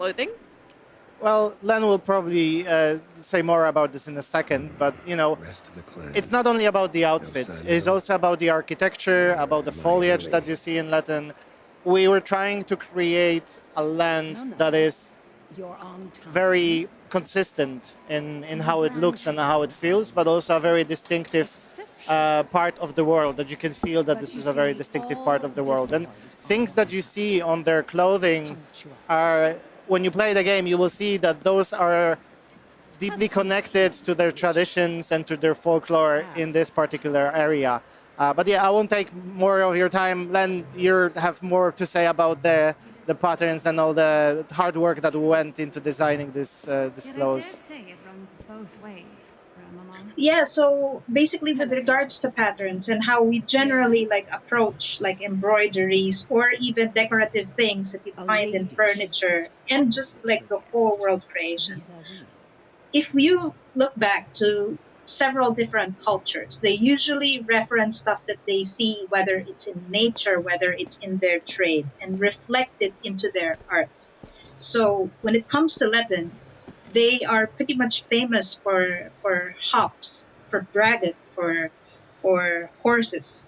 clothing? Well, Len will probably say more about this in a second, but it's not only about the outfits. It's also about the architecture, about the foliage that you see in Latin. We were trying to create a land that is very consistent in how it looks and how it feels, but also a very distinctive part of the world, that you can feel that this is a very distinctive part of the world. And things that you see on their clothing are, when you play the game, you will see that those are deeply connected to their traditions and to their folklore in this particular area. But yeah, I won't take more of your time. Len, you have more to say about the patterns and all the hard work that went into designing this clothes. I dare say it runs both ways. Yeah, so basically with regards to patterns and how we generally approach embroideries or even decorative things that you find in furniture and just the whole world creation. If you look back to several different cultures, they usually reference stuff that they see, whether it's in nature, whether it's in their trade, and reflect it into their art. So when it comes to Latin, they are pretty much famous for hops, for braggot, for horses.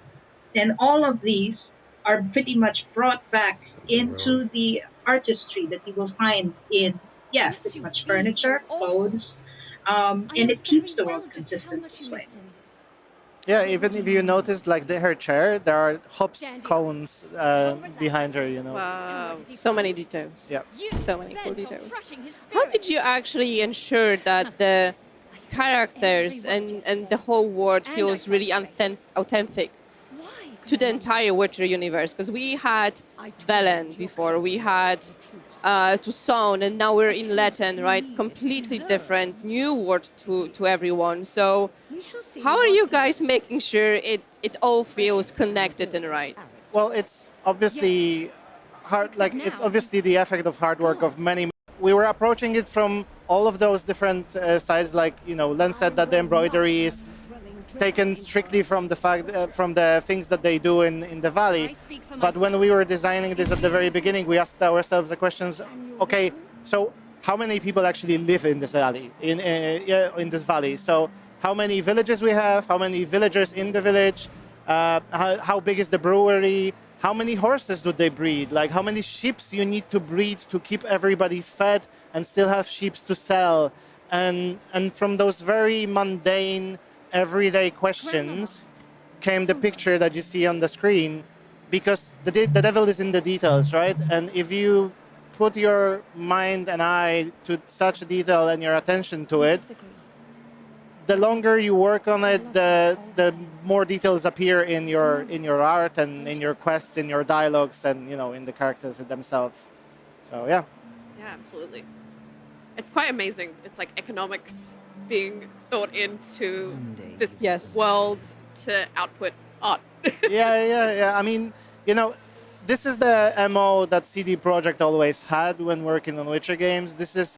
And all of these are pretty much brought back into the artistry that you will find in, pretty much furniture, clothes, and it keeps the world consistent this way. Yeah, even if you notice, her chair, there are hops cones behind her, Wow. So many details. Yeah. So many cool details. How did you actually ensure that the characters and the whole world feels really authentic to the entire Witcher universe? Because we had Velen before, we had Toussaint, and now we're in Latin, right? Completely different, new word to everyone. So how are you guys making sure it all feels connected and right? Well, it's obviously hard, it's obviously the effect of hard work of many. We were approaching it from all of those different sides, Len said that the embroidery is taken strictly from the fact from the things that they do in the valley. But when we were designing this at the very beginning, we asked ourselves the questions: okay, so how many people actually live in this valley? In this valley, so how many villages we have? How many villagers in the village? How big is the brewery? How many horses do they breed? How many sheep you need to breed to keep everybody fed and still have sheep to sell? And from those very mundane, everyday questions came the picture that you see on the screen, because the devil is in the details, right? And if you put your mind and eye to such detail and your attention to it, the longer you work on it, the more details appear in your art and in your quests, in your dialogues, and in the characters themselves. So yeah. Yeah, absolutely. It's quite amazing. It's like economics being thought into this world to output art. yeah. I mean, this is the MO that CD Projekt always had when working on Witcher games. This is